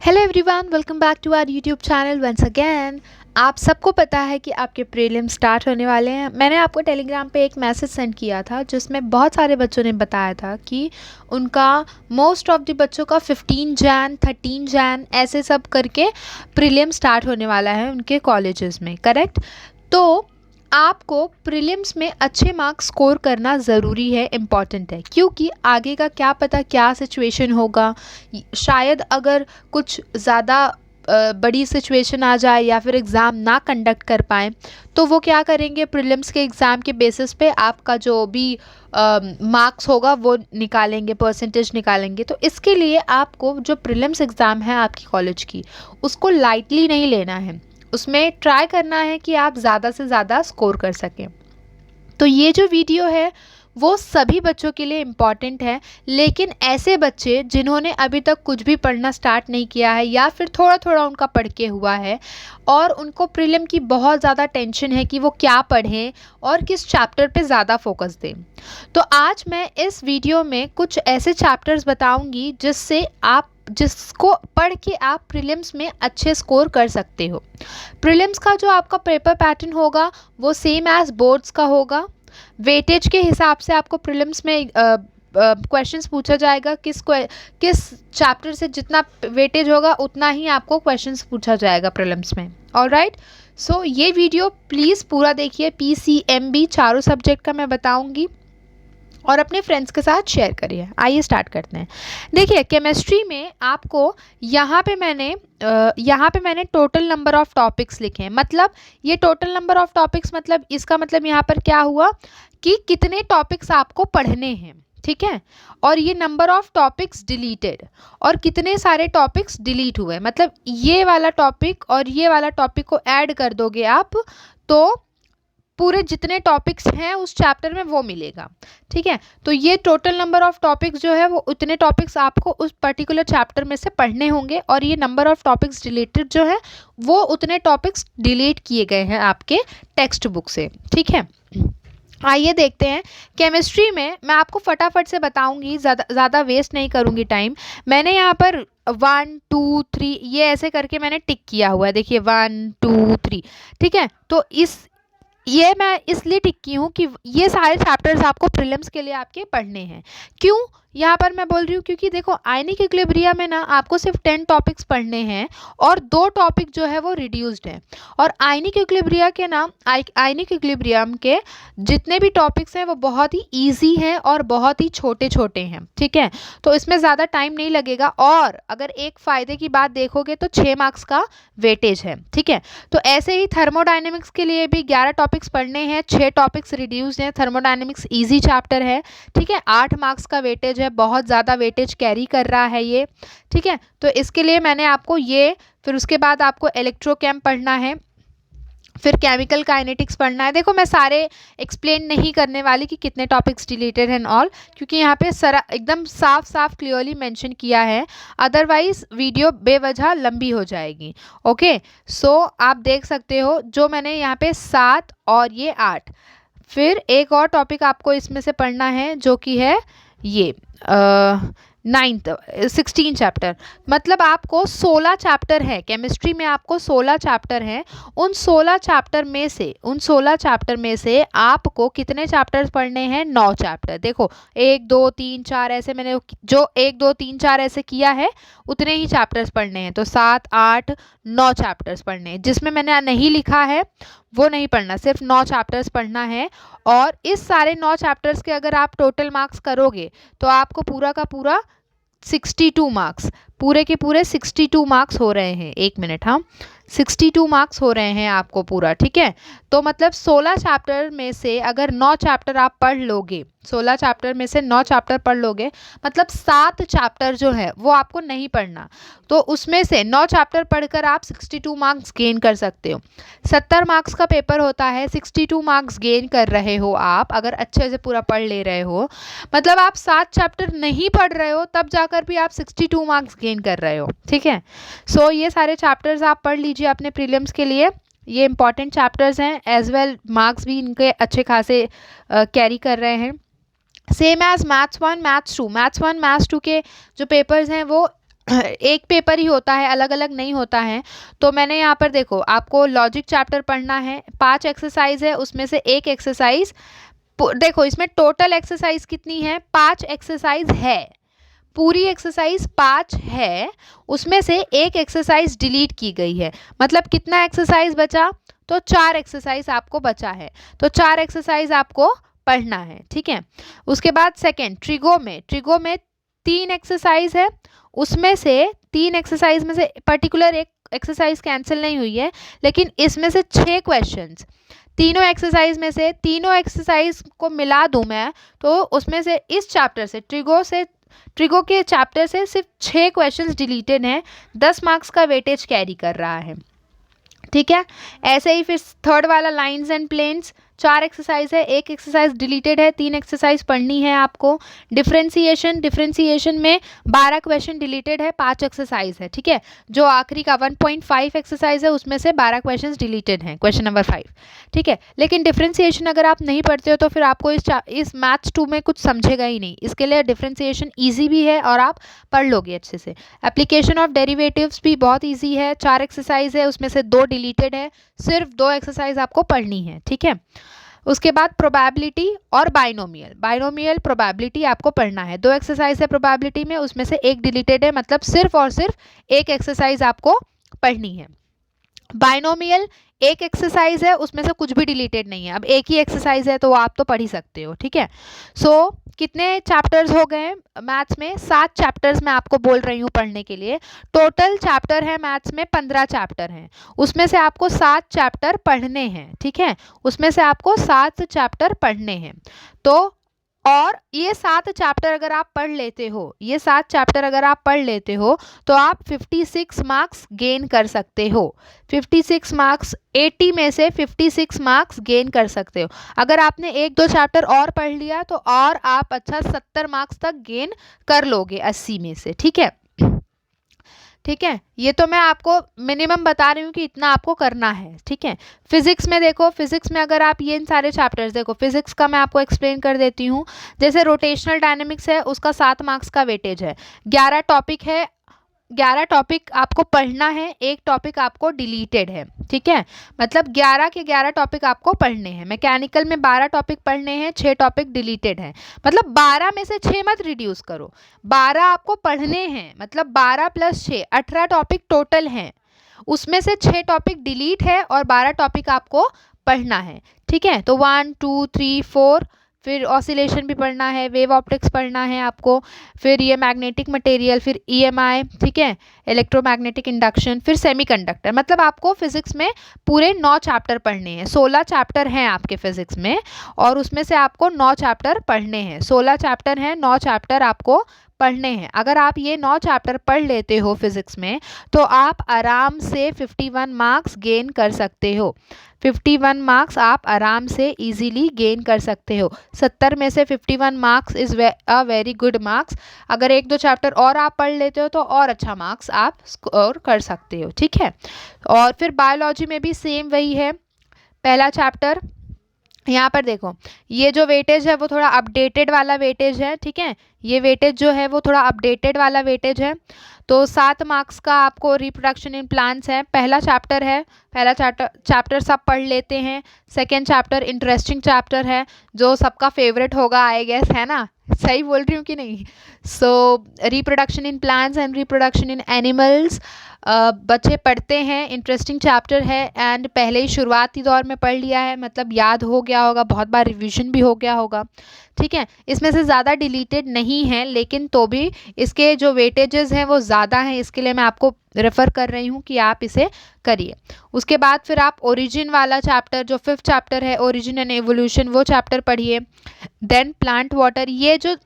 Hello everyone, welcome back to our YouTube channel once again. आप सबको पता है कि आपके प्रीलिम्स स्टार्ट होने वाले हैं। मैंने आपको टेलीग्राम पे एक मैसेज सेंड किया था जिसमें बहुत सारे बच्चों ने बताया था कि उनका मोस्ट ऑफ द बच्चों का 15 जैन 13 जैन ऐसे सब करके प्रीलिम स्टार्ट होने वाला है उनके कॉलेजेस में, करेक्ट। तो आपको प्रीलिम्स में अच्छे मार्क्स स्कोर करना ज़रूरी है, इम्पॉर्टेंट है, क्योंकि आगे का क्या पता क्या सिचुएशन होगा। शायद अगर कुछ ज़्यादा बड़ी सिचुएशन आ जाए या फिर एग्ज़ाम ना कंडक्ट कर पाएँ तो वो क्या करेंगे, प्रीलिम्स के एग्ज़ाम के बेसिस पे आपका जो भी मार्क्स होगा वो निकालेंगे, परसेंटेज निकालेंगे। तो इसके लिए आपको जो प्रीलिम्स एग्ज़ाम है आपकी कॉलेज की, उसको लाइटली नहीं लेना है। उसमें ट्राई करना है कि आप ज़्यादा से ज़्यादा स्कोर कर सकें। तो ये जो वीडियो है वो सभी बच्चों के लिए इम्पॉर्टेंट है, लेकिन ऐसे बच्चे जिन्होंने अभी तक कुछ भी पढ़ना स्टार्ट नहीं किया है या फिर थोड़ा थोड़ा उनका पढ़ के हुआ है और उनको प्रीलिम की बहुत ज़्यादा टेंशन है कि वो क्या पढ़ें और किस चैप्टर पे ज़्यादा फोकस दें। तो आज मैं इस वीडियो में कुछ ऐसे चैप्टर्स बताऊंगी जिसको पढ़ के आप प्रीलिम्स में अच्छे स्कोर कर सकते हो। प्रीलिम्स का जो आपका पेपर पैटर्न होगा वो सेम एज बोर्ड्स का होगा। वेटेज के हिसाब से आपको प्रीलिम्स में क्वेश्चंस पूछा जाएगा। किस चैप्टर से जितना वेटेज होगा उतना ही आपको क्वेश्चंस पूछा जाएगा प्रीलिम्स में। ऑलराइट, सो ये वीडियो प्लीज़ पूरा देखिए। PCMB चारों सब्जेक्ट का मैं बताऊंगी और अपने फ्रेंड्स के साथ शेयर करिए। आइए स्टार्ट करते हैं। देखिए, केमिस्ट्री में आपको यहाँ पे मैंने टोटल नंबर ऑफ टॉपिक्स लिखे हैं। मतलब ये टोटल नंबर ऑफ टॉपिक्स मतलब इसका मतलब यहाँ पर क्या हुआ कि कितने टॉपिक्स आपको पढ़ने हैं, ठीक है। और ये नंबर ऑफ टॉपिक्स डिलीटेड और कितने सारे टॉपिक्स डिलीट हुए, मतलब ये वाला टॉपिक और ये वाला टॉपिक को ऐड कर दोगे आप तो पूरे जितने टॉपिक्स हैं उस चैप्टर में वो मिलेगा, ठीक है। तो ये टोटल नंबर ऑफ टॉपिक्स जो है वो उतने टॉपिक्स आपको उस पर्टिकुलर चैप्टर में से पढ़ने होंगे और ये नंबर ऑफ टॉपिक्स डिलीटेड जो है वो उतने टॉपिक्स डिलीट किए गए हैं आपके टेक्स्ट बुक से, ठीक है। आइए देखते हैं। केमिस्ट्री में मैं आपको फटाफट से बताऊंगी, ज़्यादा वेस्ट नहीं करूंगी टाइम। मैंने यहाँ पर 1 2 3 ये ऐसे करके मैंने टिक किया हुआ है, देखिए 1 2 3, ठीक है। तो ये मैं इसलिए टिक की हूँ कि ये सारे चैप्टर्स आपको प्रीलिम्स के लिए आपके पढ़ने हैं। क्यों यहाँ पर मैं बोल रही हूँ, क्योंकि देखो आयनिक इक्विलिब्रियम में ना आपको सिर्फ 10 टॉपिक्स पढ़ने हैं और 2 टॉपिक जो है वो रिड्यूस्ड हैं। और आयनिक इक्विलिब्रियम के जितने भी टॉपिक्स हैं वो बहुत ही ईजी हैं और बहुत ही छोटे छोटे हैं, ठीक है। तो इसमें ज़्यादा टाइम नहीं लगेगा। और अगर एक फ़ायदे की बात देखोगे तो 6 मार्क्स का वेटेज है, ठीक है। तो ऐसे ही थर्मोडायनेमिक्स के लिए भी 11 टॉपिक्स पढ़ने हैं, 6 टॉपिक्स रिड्यूस्ड हैं। थर्मोडायनेमिक्स इजी चैप्टर है, ठीक है। 8 मार्क्स का वेटेज है, बहुत ज़्यादा वेटेज कैरी कर रहा है ये, ठीक है। तो इसके लिए मैंने आपको ये, फिर उसके बाद आपको इलेक्ट्रोकेम पढ़ना है, फिर केमिकल काइनेटिक्स पढ़ना है। देखो मैं सारे एक्सप्लेन नहीं करने वाली कि कितने टॉपिक्स डिलीटेड एंड ऑल, क्योंकि यहाँ पे एकदम साफ साफ क्लियरली मेंशन किया है, अदरवाइज वीडियो बेवजह लंबी हो जाएगी। ओके, सो आप देख सकते हो जो मैंने यहाँ पे 7 और ये 8। फिर एक और टॉपिक आपको इसमें से पढ़ना है जो कि है ये 16 चैप्टर। मतलब आपको 16 चैप्टर है केमिस्ट्री में, आपको 16 चैप्टर हैं। उन 16 चैप्टर में से आपको कितने चैप्टर्स पढ़ने हैं? 9 चैप्टर। देखो 1 2 3 4 ऐसे मैंने जो 1 2 3 4 ऐसे किया है उतने ही चैप्टर्स पढ़ने हैं। तो 7 8 9 चैप्टर्स पढ़ने हैं। जिसमें मैंने नहीं लिखा है वो नहीं पढ़ना, सिर्फ 9 चैप्टर्स पढ़ना है। और इस सारे 9 चैप्टर्स के अगर आप टोटल मार्क्स करोगे तो आपको पूरा का पूरा 62 मार्क्स, पूरे के पूरे 62 मार्क्स हो रहे हैं। 1 मिनट, हाँ 62 मार्क्स हो रहे हैं आपको पूरा, ठीक है। तो मतलब 16 चैप्टर में से अगर 9 चैप्टर आप पढ़ लोगे, 16 चैप्टर में से 9 चैप्टर पढ़ लोगे, मतलब 7 चैप्टर जो है वो आपको नहीं पढ़ना। तो उसमें से 9 चैप्टर पढ़कर आप 62 मार्क्स गेन कर सकते हो। 70 मार्क्स का पेपर होता है, 62 मार्क्स गेन कर रहे हो आप अगर अच्छे से पूरा पढ़ ले रहे हो। मतलब आप 7 चैप्टर नहीं पढ़ रहे हो तब जाकर भी आप 62 मार्क्स गेन कर रहे हो, ठीक है। सो ये सारे चैप्टर्स आप पढ़ लीजिए अपने प्रीलिम्स के लिए। ये इंपॉर्टेंट चैप्टर्स हैं, एज वेल मार्क्स भी इनके अच्छे खासे कैरी कर रहे हैं। सेम एज मैथ्स 1 मैथ्स 2 के जो पेपर्स हैं वो एक पेपर ही होता है, अलग अलग नहीं होता है। तो मैंने यहाँ पर देखो, आपको लॉजिक चैप्टर पढ़ना है, 5 एक्सरसाइज है, उसमें से एक एक्सरसाइज, देखो इसमें टोटल एक्सरसाइज कितनी है, 5 एक्सरसाइज है, पूरी एक्सरसाइज 5 है, उसमें से एक एक्सरसाइज डिलीट की गई है। मतलब कितना एक्सरसाइज बचा, तो 4 एक्सरसाइज आपको बचा है, तो 4 एक्सरसाइज आपको पढ़ना है, ठीक है। उसके बाद सेकेंड ट्रिगो में 3 एक्सरसाइज है, उसमें से 3 एक्सरसाइज में से पर्टिकुलर एक एक्सरसाइज कैंसिल नहीं हुई है, लेकिन इसमें से 6 क्वेश्चंस, तीनों एक्सरसाइज में से, तीनों एक्सरसाइज को मिला दूं मैं तो उसमें से इस चैप्टर से ट्रिगो के चैप्टर से सिर्फ 6 क्वेश्चंस डिलीटेड हैं, 10 मार्क्स का वेटेज कैरी कर रहा है, ठीक है। ऐसे ही फिर थर्ड वाला लाइंस एंड प्लेन्स, 4 एक्सरसाइज है, एक एक्सरसाइज डिलीटेड है, 3 एक्सरसाइज पढ़नी है आपको। डिफरेंशिएशन में 12 क्वेश्चन डिलीटेड है, 5 एक्सरसाइज है, ठीक है। जो आखिरी का 1.5 एक्सरसाइज है उसमें से 12 क्वेश्चन डिलीटेड हैं, क्वेश्चन नंबर 5, ठीक है। लेकिन डिफरेंशिएशन अगर आप नहीं पढ़ते हो तो फिर आपको इस मैथ्स 2 में कुछ समझेगा ही नहीं, इसके लिए डिफरेंशिएशन ईजी भी है और आप पढ़ लोगे अच्छे से। एप्लीकेशन ऑफ डेरिवेटिव्स भी बहुत ईजी है, 4 एक्सरसाइज है, उसमें से 2 डिलीटेड है, सिर्फ 2 एक्सरसाइज आपको पढ़नी है, ठीक है। उसके बाद प्रोबेबिलिटी और बाइनोमियल प्रोबेबिलिटी आपको पढ़ना है, 2 एक्सरसाइज है प्रोबेबिलिटी में, उसमें से एक डिलीटेड है, मतलब सिर्फ और सिर्फ एक एक्सरसाइज आपको पढ़नी है। बाइनोमियल एक एक्सरसाइज है, उसमें से कुछ भी डिलीटेड नहीं है, अब एक ही एक्सरसाइज है तो आप तो पढ़ ही सकते हो, ठीक है। सो कितने चैप्टर्स हो गए मैथ्स में, 7 चैप्टर्स मैं आपको बोल रही हूँ पढ़ने के लिए। टोटल चैप्टर है मैथ्स में 15 चैप्टर हैं, उसमें से आपको 7 चैप्टर पढ़ने हैं, ठीक है, उसमें से आपको 7 चैप्टर पढ़ने हैं। तो और ये 7 चैप्टर अगर आप पढ़ लेते हो, ये 7 चैप्टर अगर आप पढ़ लेते हो तो आप 56 मार्क्स गेन कर सकते हो, 56 मार्क्स, 80 में से 56 मार्क्स गेन कर सकते हो। अगर आपने 1-2 चैप्टर और पढ़ लिया तो और आप अच्छा 70 मार्क्स तक गेन कर लोगे 80 में से, ठीक है, ठीक है। ये तो मैं आपको मिनिमम बता रही हूँ कि इतना आपको करना है, ठीक है। फिजिक्स में देखो, फिजिक्स में अगर आप ये इन सारे चैप्टर्स देखो, फिजिक्स का मैं आपको एक्सप्लेन कर देती हूँ। जैसे रोटेशनल डायनेमिक्स है, उसका 7 मार्क्स का वेटेज है, 11 टॉपिक है, 11 टॉपिक आपको पढ़ना है, एक टॉपिक आपको डिलीटेड है, ठीक है। मतलब 11 के 11 टॉपिक आपको पढ़ने हैं। मैकेनिकल में 12 टॉपिक पढ़ने हैं, 6 टॉपिक डिलीटेड हैं, मतलब 12 में से 6 मत रिड्यूस करो, 12 आपको पढ़ने हैं, मतलब 12 + 6 18 टॉपिक टोटल हैं, उसमें से 6 टॉपिक डिलीट है और 12 टॉपिक आपको पढ़ना है, ठीक है। तो 1 2 3 4, फिर ऑसिलेशन भी पढ़ना है, वेव ऑप्टिक्स पढ़ना है आपको, फिर ये मैग्नेटिक मटेरियल, फिर ईएमआई, ठीक है, इलेक्ट्रोमैग्नेटिक इंडक्शन, फिर सेमीकंडक्टर। मतलब आपको फिजिक्स में पूरे 9 चैप्टर पढ़ने हैं, 16 चैप्टर हैं आपके फिजिक्स में और उसमें से आपको 9 चैप्टर पढ़ने हैं, 16 चैप्टर हैं, 9 चैप्टर आपको पढ़ने हैं। अगर आप ये 9 चैप्टर पढ़ लेते हो फिजिक्स में तो आप आराम से 51 मार्क्स गेन कर सकते हो, 51 मार्क्स आप आराम से इजीली गेन कर सकते हो। 70 में से 51 marks is a very good marks. अगर 1-2 चैप्टर और आप पढ़ लेते हो तो और अच्छा मार्क्स आप स्कोर कर सकते हो, ठीक है। और फिर बायोलॉजी में भी सेम वही है, पहला चैप्टर, यहाँ पर देखो ये जो वेटेज है वो थोड़ा अपडेटेड वाला वेटेज है, ठीक है, ये वेटेज जो है वो थोड़ा अपडेटेड वाला वेटेज है। तो 7 मार्क्स का आपको रिप्रोडक्शन इन प्लांट्स है, पहला चैप्टर है, पहला चैप्टर सब पढ़ लेते हैं। सेकेंड चैप्टर इंटरेस्टिंग चैप्टर है, जो सबका फेवरेट होगा आई गेस, है ना, सही बोल रही हूँ कि नहीं। सो reproduction in plants and reproduction in animals बच्चे पढ़ते हैं, इंटरेस्टिंग चैप्टर है एंड पहले ही शुरुआती दौर में पढ़ लिया है, मतलब याद हो गया होगा, बहुत बार रिवीजन भी हो गया होगा, ठीक है। इसमें से ज़्यादा डिलीटेड नहीं है, लेकिन तो भी इसके जो वेटेजेस हैं वो ज़्यादा हैं, इसके लिए मैं आपको रेफ़र कर रही हूँ कि आप इसे करिए। उसके बाद फिर आप ओरिजिन वाला चैप्टर, जो 5th चैप्टर है ओरिजिन एंड एवोल्यूशन, वो चैप्टर पढ़िए। देन प्लांट वाटर, ये जो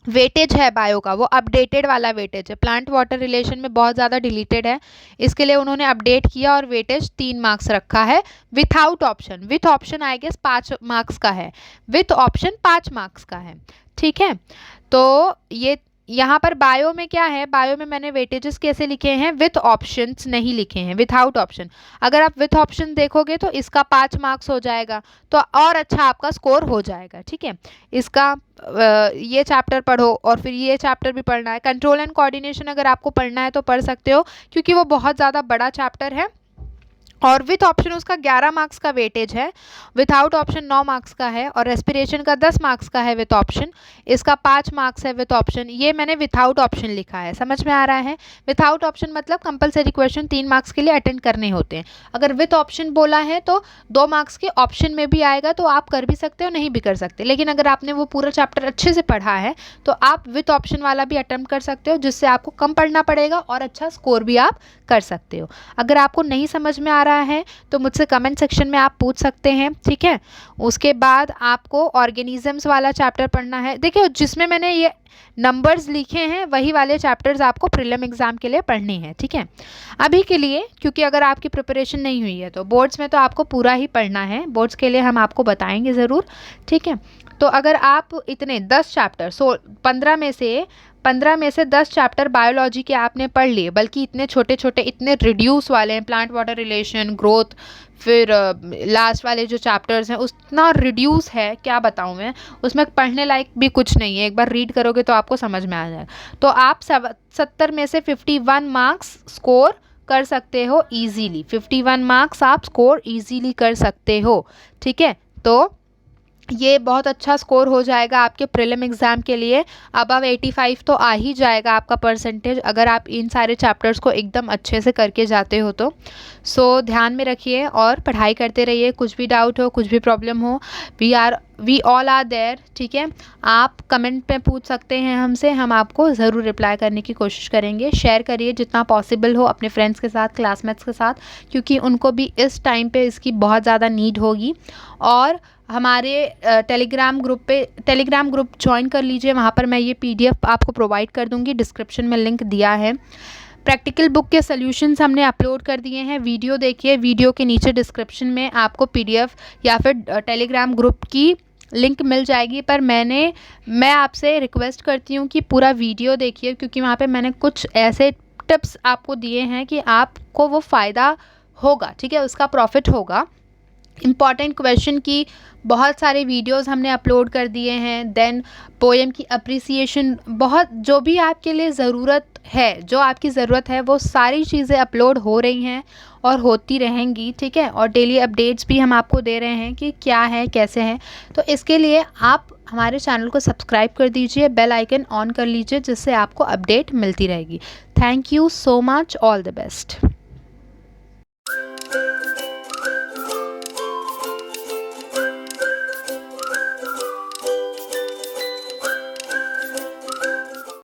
वेटेज है बायो का वो अपडेटेड वाला वेटेज है, प्लांट वाटर रिलेशन में बहुत ज़्यादा डिलीटेड है, इसके लिए उन्होंने अपडेट किया और वेटेज 3 मार्क्स रखा है without option. With option I guess 5 marks का है, विथ ऑप्शन 5 मार्क्स का है, ठीक है। तो ये यहाँ पर बायो में क्या है, बायो में मैंने वेटेजेस कैसे लिखे हैं, विथ ऑप्शंस नहीं लिखे हैं, विथआउट ऑप्शन। अगर आप विथ ऑप्शन देखोगे तो इसका 5 मार्क्स हो जाएगा, तो और अच्छा आपका स्कोर हो जाएगा। ठीक है, इसका ये चैप्टर पढ़ो और फिर ये चैप्टर भी पढ़ना है। कंट्रोल एंड कोऑर्डिनेशन अगर आपको पढ़ना है तो पढ़ सकते हो, क्योंकि वो बहुत ज़्यादा बड़ा चैप्टर है। और विथ ऑप्शन उसका 11 मार्क्स का वेटेज है, विथआउट ऑप्शन 9 मार्क्स का है, और रेस्पिरेशन का 10 मार्क्स का है विथ ऑप्शन, इसका 5 मार्क्स है विथ ऑप्शन। ये मैंने विथआउट ऑप्शन लिखा है, समझ में आ रहा है। विथआउट ऑप्शन मतलब कंपलसरी क्वेश्चन 3 मार्क्स के लिए अटेंड करने होते हैं। अगर विथ ऑप्शन बोला है तो 2 मार्क्स के ऑप्शन में भी आएगा, तो आप कर भी सकते हो, नहीं भी कर सकते। लेकिन अगर आपने वो पूरा चैप्टर अच्छे से पढ़ा है तो आप विथ ऑप्शन वाला भी अटेम्प्ट कर सकते हो, जिससे आपको कम पढ़ना पड़ेगा और अच्छा स्कोर भी आप कर सकते हो। अगर आपको नहीं समझ में आ रहा है तो मुझसे कमेंट सेक्शन में आप पूछ सकते हैं, ठीक है। उसके बाद आपको ऑर्गेनिजम्स वाला चैप्टर पढ़ना है। देखिए, जिसमें मैंने ये नंबर्स लिखे हैं वही वाले चैप्टर्स आपको प्रीलिम एग्जाम के लिए पढ़ने हैं, ठीक है। अभी के लिए, क्योंकि अगर आपकी प्रिपरेशन नहीं हुई है तो बोर्ड्स में तो आपको पूरा ही पढ़ना है, बोर्ड्स के लिए हम आपको बताएंगे ज़रूर, ठीक है। तो अगर आप इतने 10 चैप्टर 15 में से 10 चैप्टर बायोलॉजी के आपने पढ़ लिए, बल्कि इतने छोटे छोटे, इतने रिड्यूस वाले हैं, प्लांट वाटर रिलेशन, ग्रोथ, फिर लास्ट वाले जो चैप्टर्स हैं उतना रिड्यूस है, क्या बताऊं मैं, उसमें पढ़ने लायक भी कुछ नहीं है। एक बार रीड करोगे तो आपको समझ में आ जाएगा। तो आप 70 में से 51 मार्क्स स्कोर कर सकते हो ईजीली, 51 मार्क्स आप स्कोर ईजीली कर सकते हो, ठीक है। तो ये बहुत अच्छा स्कोर हो जाएगा आपके प्रीलिम एग्ज़ाम के लिए। अबव 85 तो आ ही जाएगा आपका परसेंटेज, अगर आप इन सारे चैप्टर्स को एकदम अच्छे से करके जाते हो तो। सो ध्यान में रखिए और पढ़ाई करते रहिए। कुछ भी डाउट हो, कुछ भी प्रॉब्लम हो, वी ऑल आर देयर, ठीक है। आप कमेंट पे पूछ सकते हैं हमसे, हम आपको ज़रूर रिप्लाई करने की कोशिश करेंगे। शेयर करिए जितना पॉसिबल हो अपने फ्रेंड्स के साथ, क्लासमेट्स के साथ, क्योंकि उनको भी इस टाइम पे इसकी बहुत ज़्यादा नीड होगी। और हमारे टेलीग्राम ग्रुप ज्वाइन कर लीजिए, वहाँ पर मैं ये PDF आपको प्रोवाइड कर दूँगी, डिस्क्रिप्शन में लिंक दिया है। प्रैक्टिकल बुक के सॉल्यूशंस हमने अपलोड कर दिए हैं, वीडियो देखिए, वीडियो के नीचे डिस्क्रिप्शन में आपको PDF या फिर टेलीग्राम ग्रुप की लिंक मिल जाएगी। पर मैं आपसे रिक्वेस्ट करती हूँ कि पूरा वीडियो देखिए, क्योंकि वहाँ पे मैंने कुछ ऐसे टिप्स आपको दिए हैं कि आपको वो फ़ायदा होगा, ठीक है, उसका प्रॉफिट होगा। इम्पॉर्टेंट क्वेश्चन की बहुत सारे वीडियोस हमने अपलोड कर दिए हैं। देन पोएम की अप्रिसिएशन, बहुत जो भी आपके लिए ज़रूरत है, जो आपकी ज़रूरत है, वो सारी चीज़ें अपलोड हो रही हैं और होती रहेंगी, ठीक है। और डेली अपडेट्स भी हम आपको दे रहे हैं कि क्या है, कैसे है। तो इसके लिए आप हमारे चैनल को सब्सक्राइब कर दीजिए, बेल आइकन ऑन कर लीजिए, जिससे आपको अपडेट मिलती रहेगी। Thank you so much, all the best.